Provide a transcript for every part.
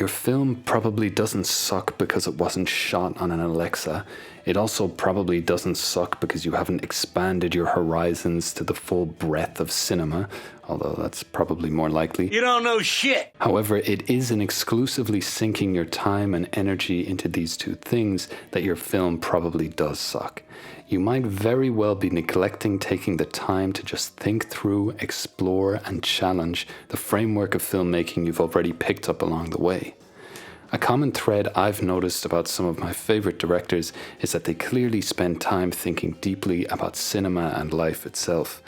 Your film probably doesn't suck because it wasn't shot on an Alexa. It also probably doesn't suck because you haven't expanded your horizons to the full breadth of cinema, although that's probably more likely. You don't know shit! However, it is in exclusively sinking your time and energy into these two things that your film probably does suck. You might very well be neglecting taking the time to just think through, explore, and challenge the framework of filmmaking you've already picked up along the way. A common thread I've noticed about some of my favorite directors is that they clearly spend time thinking deeply about cinema and life itself.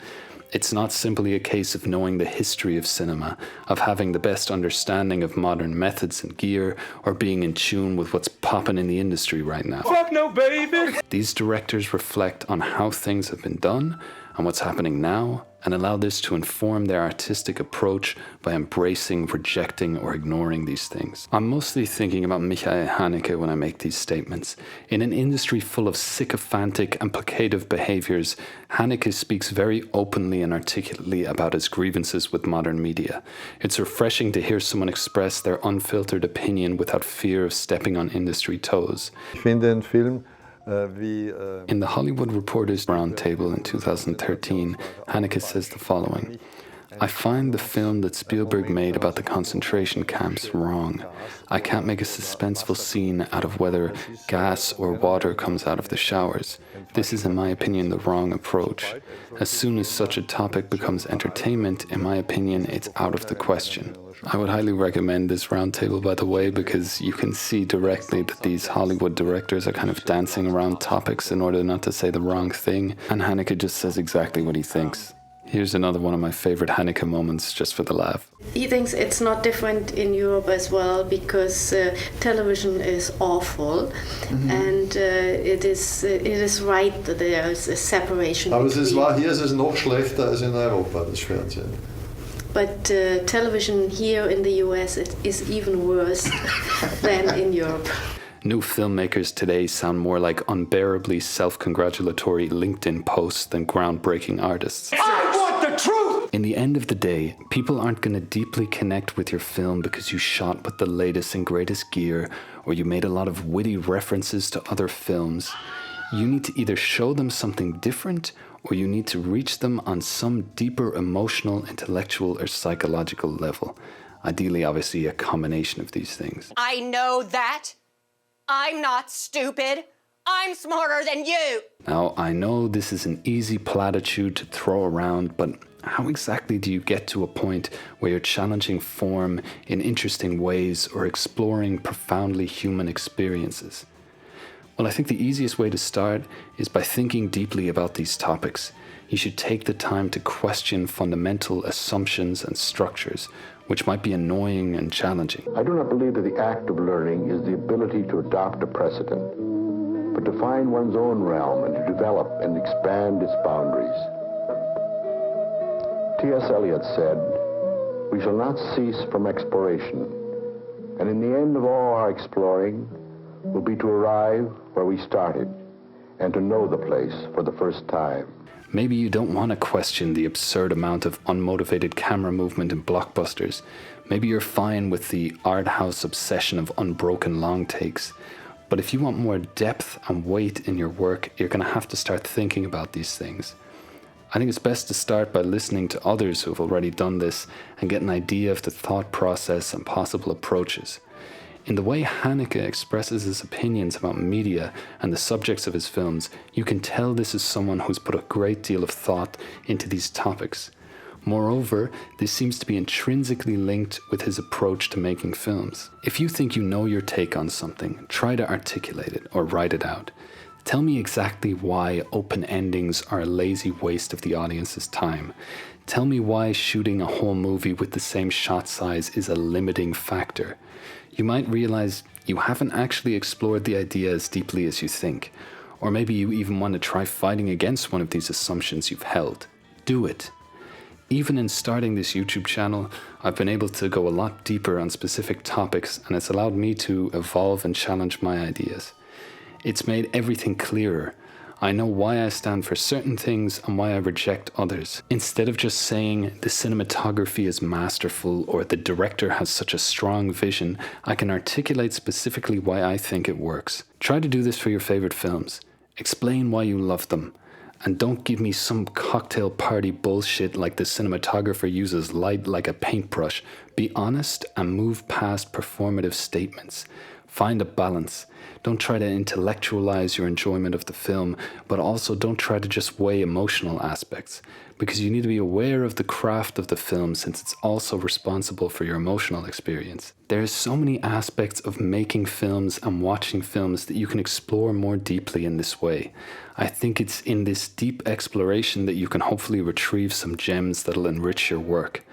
It's not simply a case of knowing the history of cinema, of having the best understanding of modern methods and gear, or being in tune with what's popping in the industry right now. Fuck no, baby! These directors reflect on how things have been done and what's happening now, and allow this to inform their artistic approach by embracing, rejecting, or ignoring these things. I'm mostly thinking about Michael Haneke when I make these statements. In an industry full of sycophantic and placative behaviors, Haneke speaks very openly and articulately about his grievances with modern media. It's refreshing to hear someone express their unfiltered opinion without fear of stepping on industry toes. In the Hollywood Reporters Roundtable in 2013, Haneke says the following: I find the film that Spielberg made about the concentration camps wrong. I can't make a suspenseful scene out of whether gas or water comes out of the showers. This is, in my opinion, the wrong approach. As soon as such a topic becomes entertainment, in my opinion, it's out of the question. I would highly recommend this roundtable, by the way, because you can see directly that these Hollywood directors are kind of dancing around topics in order not to say the wrong thing, and Haneke just says exactly what he thinks. Here's another one of my favorite Haneke moments, just for the laugh. He thinks it's not different in Europe as well, because television is awful, and it is right that there is a separation. Aber hier ist es noch schlechter als in Europa, das Fernsehen. But television here in the US is even worse than in Europe. New filmmakers today sound more like unbearably self-congratulatory LinkedIn posts than groundbreaking artists. I want the truth! In the end of the day, people aren't going to deeply connect with your film because you shot with the latest and greatest gear, or you made a lot of witty references to other films. You need to either show them something different, or you need to reach them on some deeper emotional, intellectual, or psychological level. Ideally, obviously, a combination of these things. I know that. I'm not stupid. I'm smarter than you. Now, I know this is an easy platitude to throw around, but how exactly do you get to a point where you're challenging form in interesting ways or exploring profoundly human experiences? Well, I think the easiest way to start is by thinking deeply about these topics. You should take the time to question fundamental assumptions and structures, which might be annoying and challenging. I do not believe that the act of learning is the ability to adopt a precedent, but to find one's own realm and to develop and expand its boundaries. T.S. Eliot said, "We shall not cease from exploration, and in the end of all our exploring will be to arrive where we started and to know the place for the first time." Maybe you don't want to question the absurd amount of unmotivated camera movement in blockbusters. Maybe you're fine with the art house obsession of unbroken long takes. But if you want more depth and weight in your work, you're going to have to start thinking about these things. I think it's best to start by listening to others who have already done this and get an idea of the thought process and possible approaches. In the way Haneke expresses his opinions about media and the subjects of his films, you can tell this is someone who's put a great deal of thought into these topics. Moreover, this seems to be intrinsically linked with his approach to making films. If you think you know your take on something, try to articulate it or write it out. Tell me exactly why open endings are a lazy waste of the audience's time. Tell me why shooting a whole movie with the same shot size is a limiting factor. You might realize you haven't actually explored the idea as deeply as you think, or maybe you even want to try fighting against one of these assumptions you've held. Do it. Even in starting this YouTube channel, I've been able to go a lot deeper on specific topics, and it's allowed me to evolve and challenge my ideas. It's made everything clearer. I know why I stand for certain things and why I reject others. Instead of just saying the cinematography is masterful or the director has such a strong vision, I can articulate specifically why I think it works. Try to do this for your favorite films. Explain why you love them. And don't give me some cocktail party bullshit like the cinematographer uses light like a paintbrush. Be honest and move past performative statements. Find a balance. Don't try to intellectualize your enjoyment of the film, but also don't try to just weigh emotional aspects, because you need to be aware of the craft of the film since it's also responsible for your emotional experience. There are so many aspects of making films and watching films that you can explore more deeply in this way. I think it's in this deep exploration that you can hopefully retrieve some gems that'll enrich your work.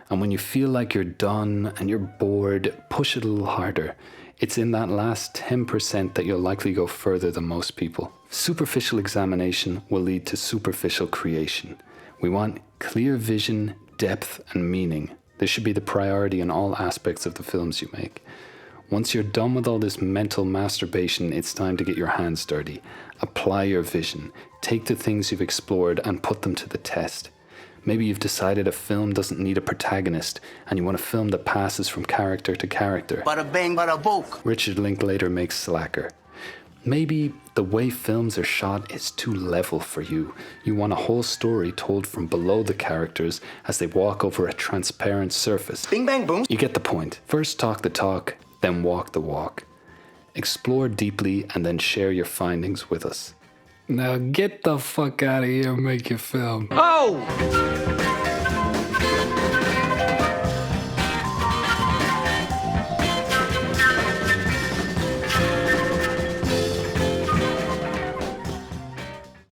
And when you feel like you're done and you're bored, push it a little harder. It's in that last 10% that you'll likely go further than most people. Superficial examination will lead to superficial creation. We want clear vision, depth, and meaning. This should be the priority in all aspects of the films you make. Once you're done with all this mental masturbation, it's time to get your hands dirty. Apply your vision. Take the things you've explored and put them to the test. Maybe you've decided a film doesn't need a protagonist and you want a film that passes from character to character. Bada bang, bada book. Richard Linklater makes Slacker. Maybe the way films are shot is too level for you. You want a whole story told from below the characters as they walk over a transparent surface. Bing bang boom. You get the point. First talk the talk, then walk the walk. Explore deeply and then share your findings with us. Now get the fuck out of here and make your film. Oh!